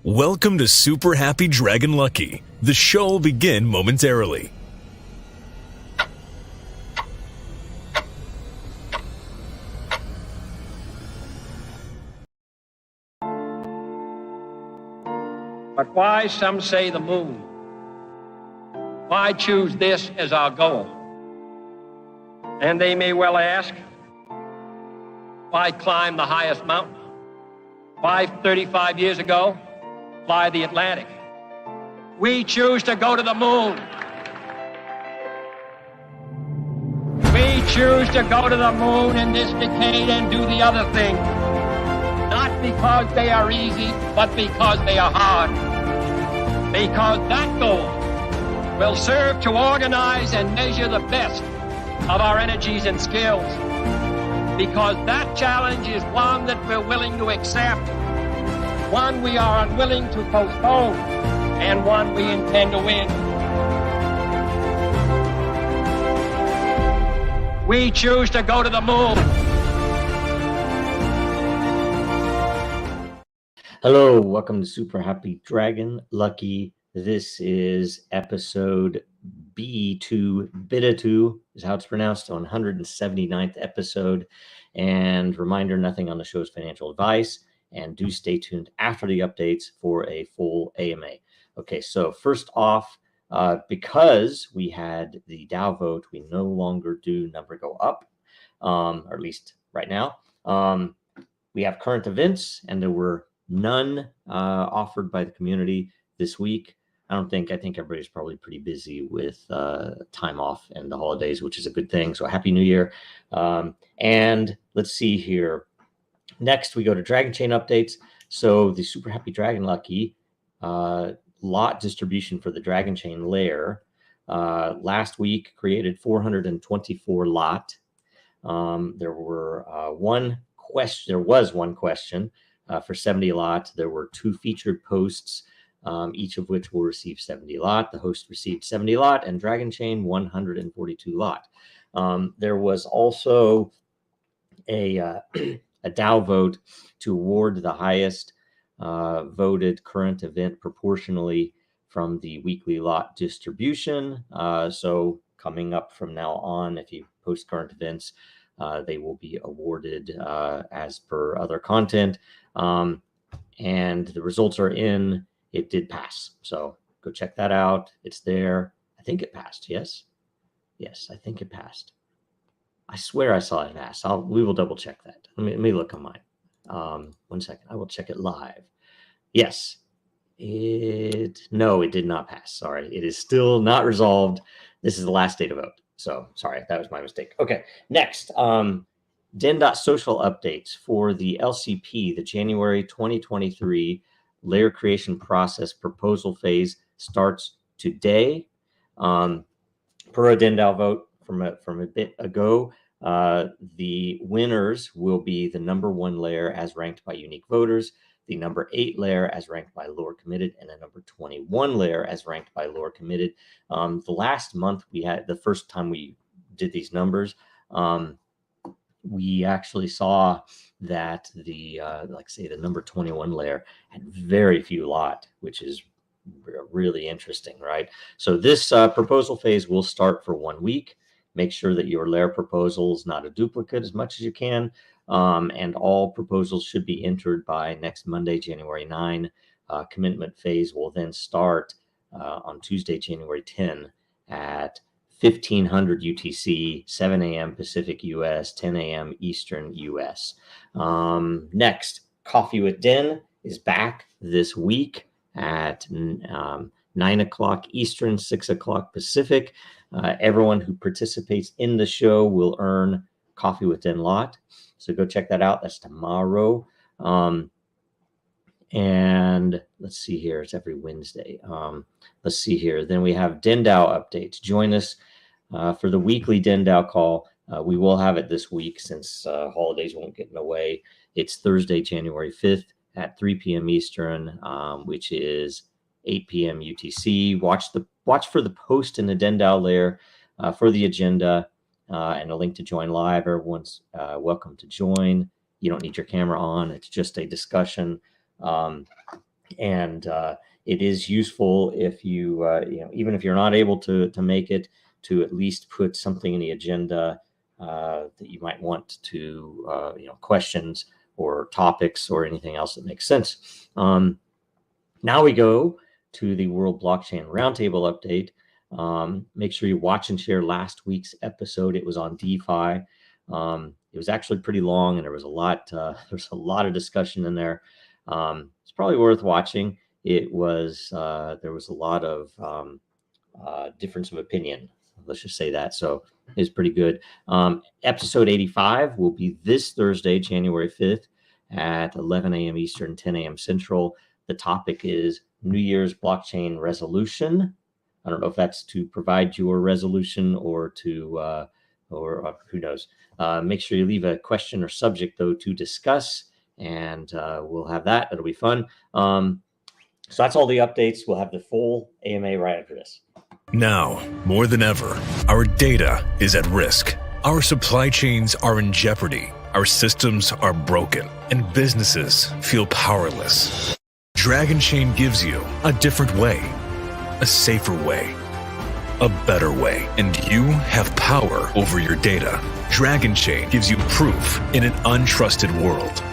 Welcome to Super Happy Dragon Lucky. The show will begin momentarily. But why, some say, the moon? Why choose this as our goal? And they may well ask, why climb the highest mountain? Why, 35 years ago, fly the Atlantic? We choose to go to the moon. We choose to go to the moon in this decade and do the other thing. Not because they are easy, but because they are hard. Because that goal will serve to organize and measure the best of our energies and skills. Because that challenge is one that we're willing to accept, one we are unwilling to postpone, and one we intend to win. We choose to go to the moon. Hello, welcome to Super Happy Dragon Lucky. This is episode B2, BITA2 is how it's pronounced, on 179th episode. And reminder, nothing on the show is financial advice, and do stay tuned after the updates for a full AMA. Okay, so first off, because we had the DAO vote, we no longer do number go up, or at least right now. We have current events, and there were none offered by the community this week. I think everybody's probably pretty busy with time off and the holidays, which is a good thing. So happy New Year. And let's see here. Next, we go to Dragonchain updates. So the Super Happy Dragon Lucky lot distribution for the Dragonchain layer last week created 424 lot. There was one question for 70 lot. There were 2 featured posts, each of which will receive 70 lot. The host received 70 lot, and Dragonchain 142 lot. There was also a DAO vote to award the highest voted current event proportionally from the weekly lot distribution. So coming up from now on, if you post current events, they will be awarded as per other content. And the results are in. It did pass. So go check that out. It's there. I think it passed. Yes, I think it passed. I swear I saw it pass. We will double check that. Let me look on mine. 1 second. I will check it live. Yes. No, it did not pass. Sorry. It is still not resolved. This is the last day to vote. So sorry, that was my mistake. Okay. Next, Den.Social updates for the LCP, the January 2023 layer creation process proposal phase starts today. Per a DENDAO vote from a bit ago, the winners will be the number 1 layer as ranked by unique voters, the number 8 layer as ranked by lore committed, and the number 21 layer as ranked by lore committed. The last month we had, the first time we did these numbers, we actually saw that the the number 21 layer had very few lot, which is really interesting, right? So this proposal phase will start for 1 week. Make sure that your layer proposal is not a duplicate as much as you can, and all proposals should be entered by next Monday, January 9. Commitment phase will then start on Tuesday, January 10 at 1500 UTC, 7 a.m. Pacific US, 10 a.m. Eastern US. Next, Coffee with Den is back this week at 9 o'clock Eastern, 6 o'clock Pacific. Everyone who participates in the show will earn Coffee with Den lot. So go check that out. That's tomorrow. And let's see here. It's every Wednesday. Let's see here. Then we have DENDAO updates. Join us for the weekly DENDAO call. We will have it this week since holidays won't get in the way. It's Thursday, January 5th at 3 p.m. Eastern, which is 8 p.m. UTC. Watch for the post in the DENDAO layer for the agenda and a link to join live. Everyone's welcome to join. You don't need your camera on. It's just a discussion. And it is useful if you, even if you're not able to make it, to at least put something in the agenda that you might want to, questions or topics or anything else that makes sense. Now we go to the World Blockchain Roundtable update. Make sure you watch and share last week's episode. It was on DeFi. It was actually pretty long, and there was a lot. There's a lot of discussion in there. It's probably worth watching. It was there was a lot of difference of opinion. Let's just say that. So it's pretty good. Episode 85 will be this Thursday, January 5th at 11 a.m. Eastern, 10 a.m. Central. The topic is New Year's blockchain resolution. I don't know if that's to provide your resolution or to, or who knows. Make sure you leave a question or subject, though, to discuss, and we'll have that. It'll be fun. So that's all the updates. We'll have the full AMA right after this. Now, more than ever, our data is at risk. Our supply chains are in jeopardy. Our systems are broken, and businesses feel powerless. Dragonchain gives you a different way, a safer way, a better way, and you have power over your data. Dragonchain gives you proof in an untrusted world.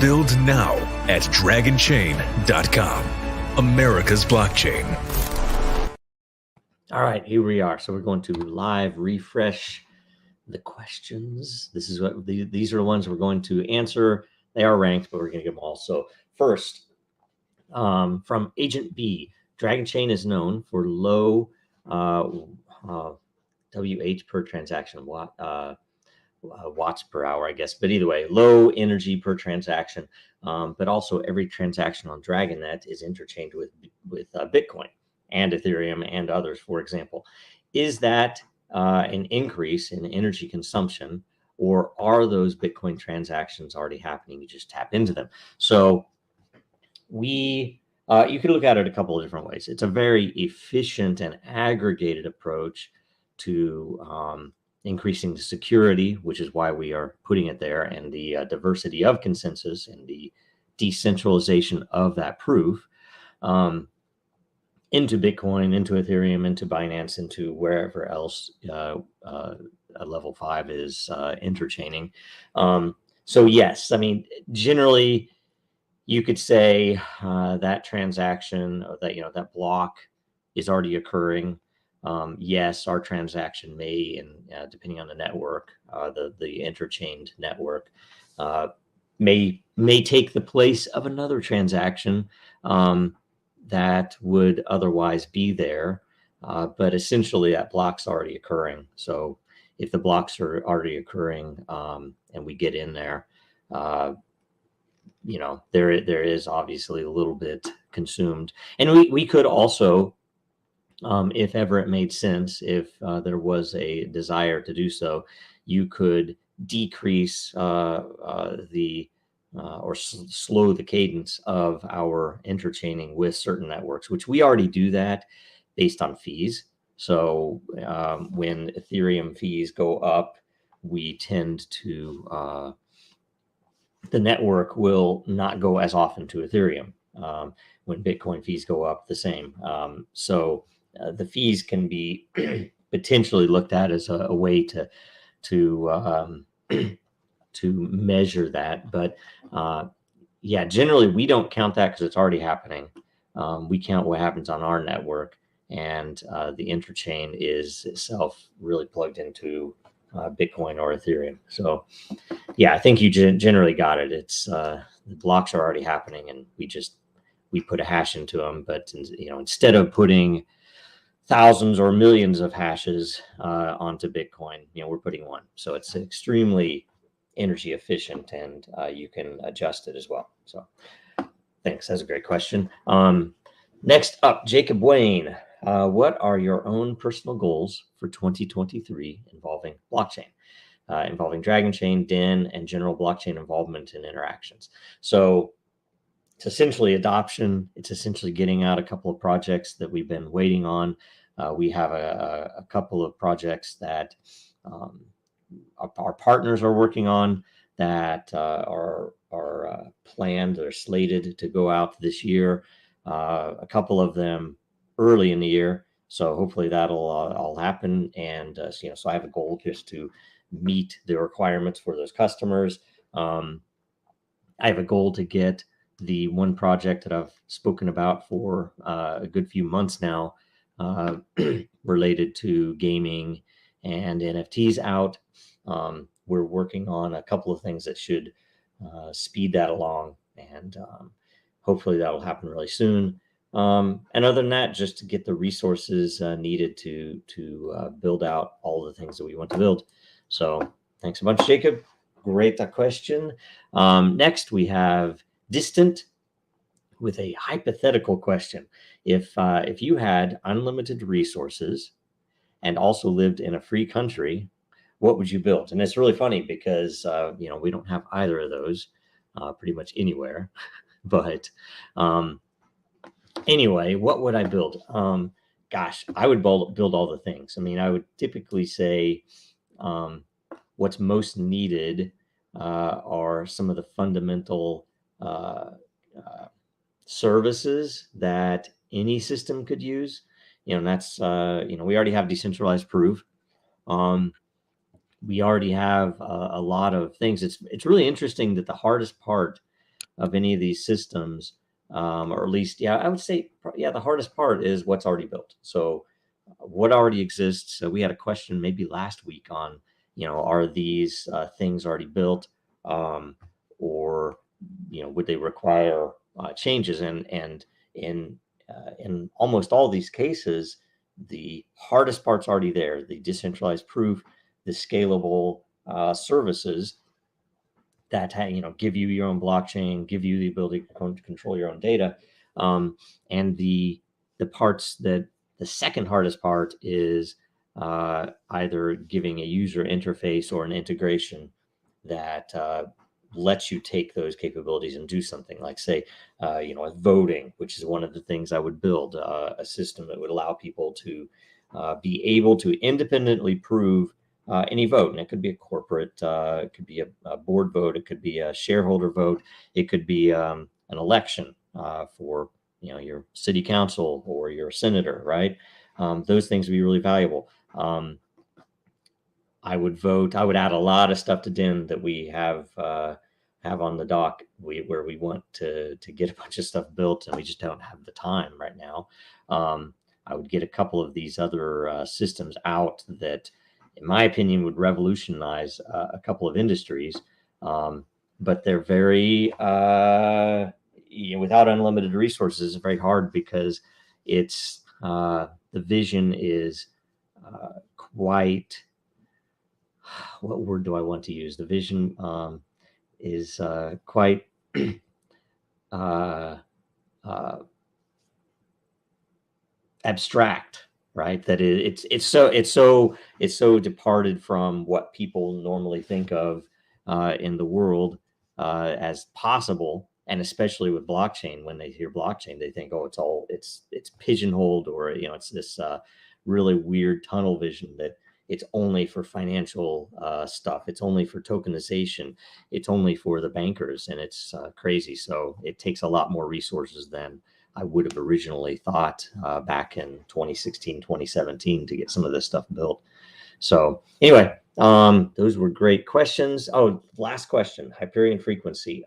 Build now at dragonchain.com, America's blockchain. All right, here we are. So we're going to live refresh the questions. This is what these are the ones we're going to answer. They are ranked, but we're going to get them all. So first, from Agent B, Dragonchain is known for low WH per transaction, watts per hour, I guess. But either way, low energy per transaction. But also every transaction on Dragonnet is interchained with Bitcoin and Ethereum and others, for example. Is that an increase in energy consumption, or are those Bitcoin transactions already happening? You just tap into them. So you can look at it a couple of different ways. It's a very efficient and aggregated approach to increasing the security, which is why we are putting it there, and the diversity of consensus and the decentralization of that proof into Bitcoin, into Ethereum, into Binance, into wherever else level 5 is interchaining. So yes, I mean, generally you could say that transaction, that block is already occurring. Yes, our transaction may, and depending on the network, the interchained network, may take the place of another transaction that would otherwise be there. But essentially that block's already occurring. So if the blocks are already occurring and we get in there, there is obviously a little bit consumed. And we could also, if ever it made sense, if there was a desire to do so, you could decrease or slow the cadence of our interchaining with certain networks, which we already do that based on fees. So when Ethereum fees go up, we tend to, the network will not go as often to Ethereum. When Bitcoin fees go up, the same. So the fees can be potentially looked at as a way to measure that. But yeah, generally we don't count that because it's already happening. We count what happens on our network, and the interchain is itself really plugged into Bitcoin or Ethereum. So yeah, I think you generally got it. It's the blocks are already happening, and we put a hash into them. But instead of putting thousands or millions of hashes onto Bitcoin, we're putting one. So it's extremely energy efficient, and you can adjust it as well. So thanks. That's a great question. Next up, Jacob Wayne. What are your own personal goals for 2023 involving blockchain, involving Dragonchain, DEN, and general blockchain involvement and interactions? So it's essentially adoption. It's essentially getting out a couple of projects that we've been waiting on. We have a couple of projects that our partners are working on that are planned. They're slated to go out this year. A couple of them early in the year. So hopefully that'll all happen. And so I have a goal just to meet the requirements for those customers. I have a goal to get the one project that I've spoken about for a good few months now, related to gaming and NFTs out. We're working on a couple of things that should speed that along, and hopefully that'll happen really soon. And other than that, just to get the resources needed to build out all the things that we want to build. So thanks a bunch, Jacob. Great question. Next, we have Distant with a hypothetical question. If you had unlimited resources and also lived in a free country, what would you build? And it's really funny because we don't have either of those pretty much anywhere. But anyway, what would I build? Gosh, I would build all the things. I mean, I would typically say what's most needed are some of the fundamental services that any system could use. And that's, we already have decentralized proof. We already have a lot of things. It's really interesting that the hardest part of any of these systems, or at least, I would say, the hardest part is what's already built. So what already exists. So we had a question maybe last week on, are these things already built, or, would they require changes? And in almost all these cases, the hardest part's already there. The decentralized proof, the scalable services that give you your own blockchain, give you the ability to control your own data, and the parts that the second hardest part is either giving a user interface or an integration that lets you take those capabilities and do something like, say, with voting, which is one of the things I would build, a system that would allow people to be able to independently prove any vote. And it could be a corporate, it could be a board vote, it could be a shareholder vote, it could be an election for your city council or your senator, right? Those things would be really valuable. I would add a lot of stuff to DIN that we have on the dock, where we want to get a bunch of stuff built, and we just don't have the time right now. I would get a couple of these other systems out that, in my opinion, would revolutionize a couple of industries, but they're very without unlimited resources, it's very hard, because it's the vision is quite, what word do I want to use? The vision is quite abstract, right? That it's so departed from what people normally think of in the world as possible. And especially with blockchain, when they hear blockchain, they think, oh, it's pigeonholed, or it's this really weird tunnel vision that it's only for financial stuff. It's only for tokenization. It's only for the bankers, and it's crazy. So it takes a lot more resources than I would have originally thought back in 2016, 2017 to get some of this stuff built. So anyway, those were great questions. Oh, last question, Hyperion frequency.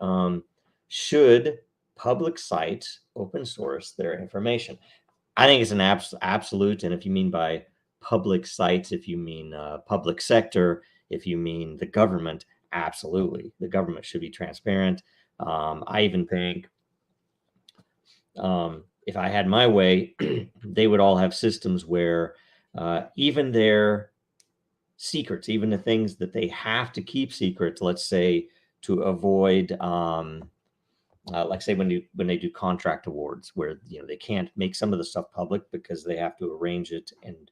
Should public sites open source their information? I think it's an absolute. And if you mean by public sites, if you mean public sector, if you mean the government, absolutely. The government should be transparent. I even think if I had my way, they would all have systems where even their secrets, even the things that they have to keep secret, let's say to avoid like say when they do contract awards, where they can't make some of the stuff public because they have to arrange it and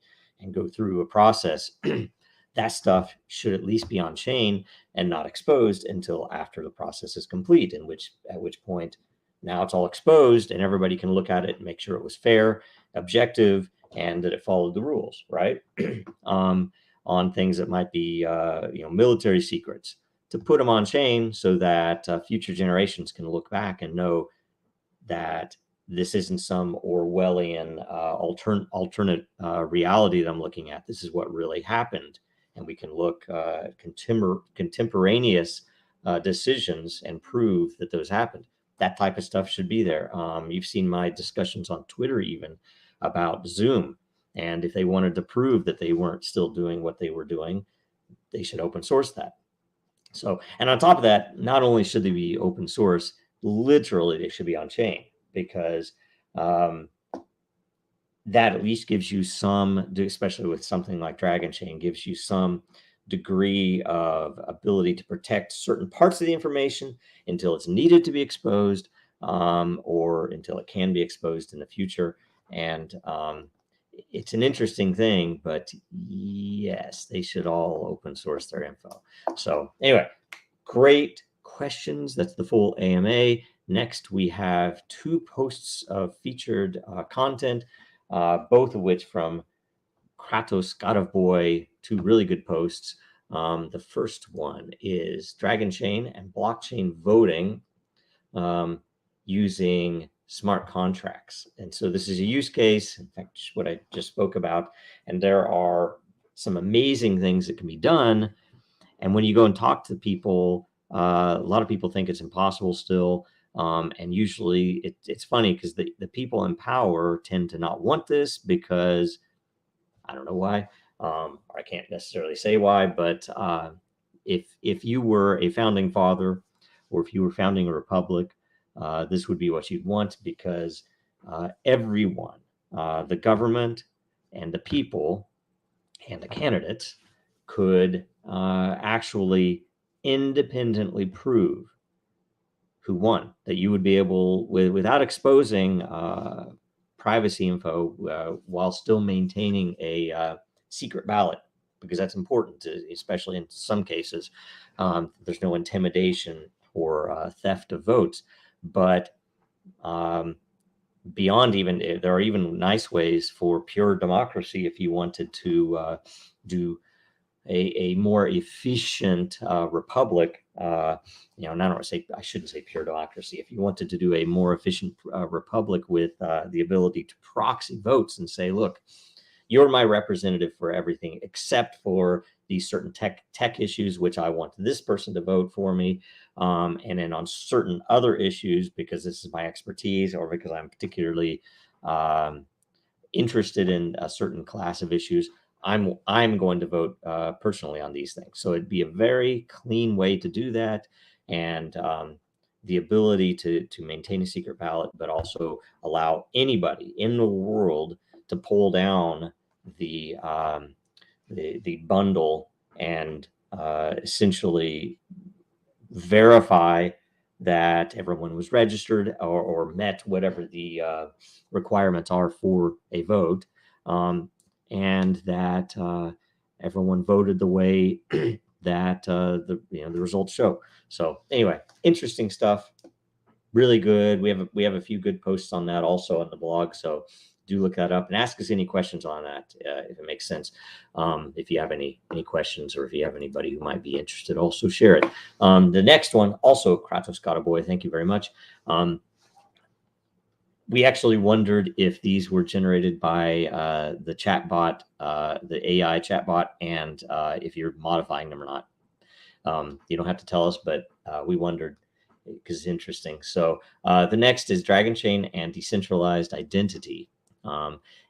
go through a process. That stuff should at least be on chain and not exposed until after the process is complete, at which point now it's all exposed and everybody can look at it and make sure it was fair, objective, and that it followed the rules, right? On things that might be military secrets, to put them on chain so that future generations can look back and know that this isn't some Orwellian alternate reality that I'm looking at. This is what really happened. And we can look at contemporaneous decisions and prove that those happened. That type of stuff should be there. You've seen my discussions on Twitter even about Zoom. And if they wanted to prove that they weren't still doing what they were doing, they should open source that. So, and on top of that, not only should they be open source, literally they should be on chain, because that at least gives you some, especially with something like Dragonchain, gives you some degree of ability to protect certain parts of the information until it's needed to be exposed, or until it can be exposed in the future. And it's an interesting thing, but yes, they should all open source their info. So anyway, great questions. That's the full AMA. Next, we have 2 posts of featured content, both of which from Kratos God of Boy, 2 really good posts. The first one is Dragonchain and blockchain voting using smart contracts. And so this is a use case, in fact, what I just spoke about, and there are some amazing things that can be done. And when you go and talk to people, a lot of people think it's impossible still. And usually it's funny because the people in power tend to not want this because I don't know why. I can't necessarily say why, but if you were a founding father or if you were founding a republic, this would be what you'd want, because everyone, the government and the people and the candidates could actually independently prove who won, that you would be able, without exposing privacy info, while still maintaining a secret ballot, because that's important, especially in some cases. There's no intimidation or theft of votes. But beyond even, there are even nice ways for pure democracy if you wanted to do a more efficient republic. I shouldn't say pure democracy. If you wanted to do a more efficient republic with the ability to proxy votes and say, look, you're my representative for everything except for these certain tech issues, which I want this person to vote for me. And then on certain other issues, because this is my expertise or because I'm particularly interested in a certain class of issues, I'm going to vote personally on these things. So it'd be a very clean way to do that, and the ability to maintain a secret ballot, but also allow anybody in the world to pull down the bundle and essentially verify that everyone was registered or met whatever the requirements are for a vote. And that everyone voted the way that the results show. So anyway, interesting stuff, really good. We have a few good posts on that also on the blog. So do look that up and ask us any questions on that if it makes sense. If you have any questions, or if you have anybody who might be interested, also share it. The next one, also Kratos God of Boy, thank you very much. We actually wondered if these were generated by the chatbot, the AI chatbot, and if you're modifying them or not. You don't have to tell us, but we wondered because it's interesting. So the next is Dragonchain and Decentralized Identity.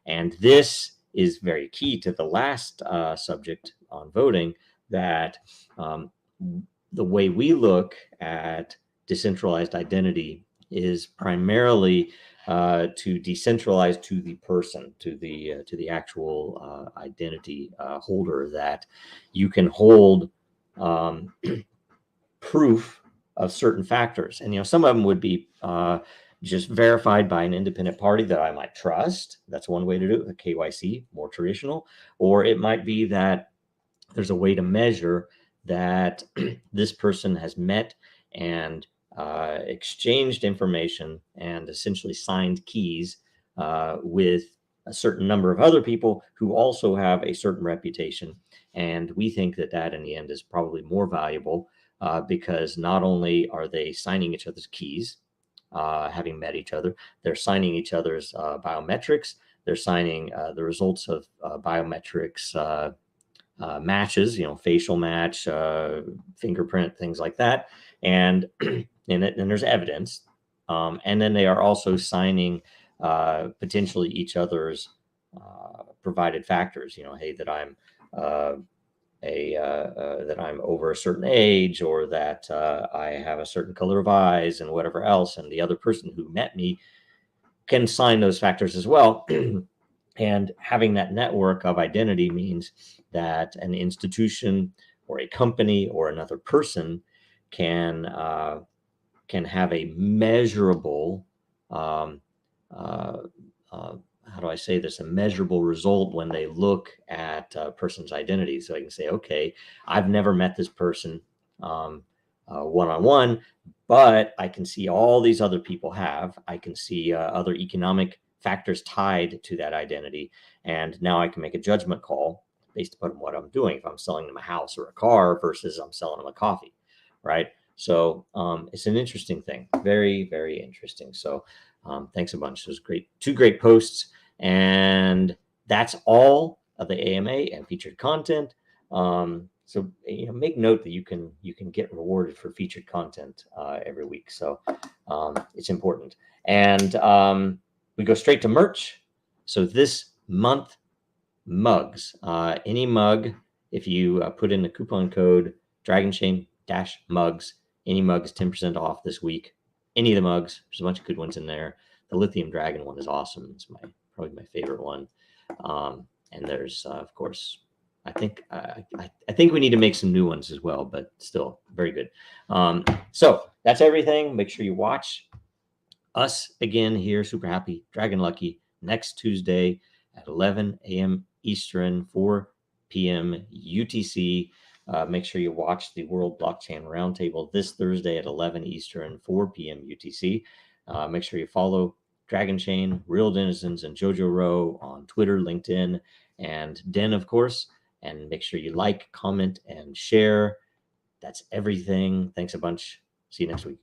And this is very key to the last subject on voting, that the way we look at decentralized identity is primarily to decentralize to the person, to the actual identity holder, that you can hold proof of certain factors. And some of them would be just verified by an independent party that I might trust. That's one way to do it, a KYC, more traditional. Or it might be that there's a way to measure that this person has met and exchanged information and essentially signed keys with a certain number of other people who also have a certain reputation. And we think that in the end is probably more valuable because not only are they signing each other's keys, having met each other, they're signing each other's biometrics. They're signing the results of biometrics matches, facial match, fingerprint, things like that. And and there's evidence. And then they are also signing potentially each other's provided factors. Hey, that I'm that I'm over a certain age, or that I have a certain color of eyes, and whatever else. And the other person who met me can sign those factors as well. And having that network of identity means that an institution or a company or another person can have a measurable, how do I say this, a measurable result when they look at a person's identity. So I can say, okay, I've never met this person one-on-one, but I can see all these other people have. I can see other economic factors tied to that identity. And now I can make a judgment call based upon what I'm doing. If I'm selling them a house or a car versus I'm selling them a coffee, right? So it's an interesting thing. Very, very interesting. So thanks a bunch. Those two great posts. And that's all of the AMA and featured content. So make note that you can get rewarded for featured content every week. So it's important. And we go straight to merch. So this month, mugs. Any mug, if you put in the coupon code Dragonchain-mugs, any mug is 10% off this week. Any of the mugs, there's a bunch of good ones in there. The Lithium Dragon one is awesome. It's probably my favorite one. And there's, of course, I think we need to make some new ones as well, but still very good. So that's everything. Make sure you watch us again here, Super Happy Dragon Lucky, next Tuesday at 11 a.m. Eastern, 4 p.m. UTC. Make sure you watch the World Blockchain Roundtable this Thursday at 11 Eastern, 4 p.m. UTC. Make sure you follow Dragonchain, Real Denizens, and Jojo Row on Twitter, LinkedIn, and Den, of course. And make sure you like, comment, and share. That's everything. Thanks a bunch. See you next week.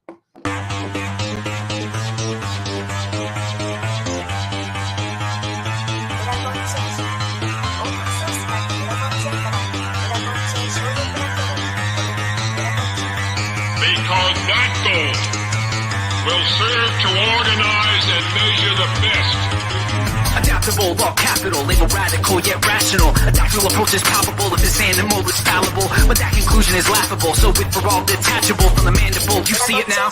Because that goal will serve to organize and measure the best. Adaptable, all capital, label radical yet rational. A tactical approach is palpable if this animal is fallible, but that conclusion is laughable. So with for all detachable from the mandible, you see it now.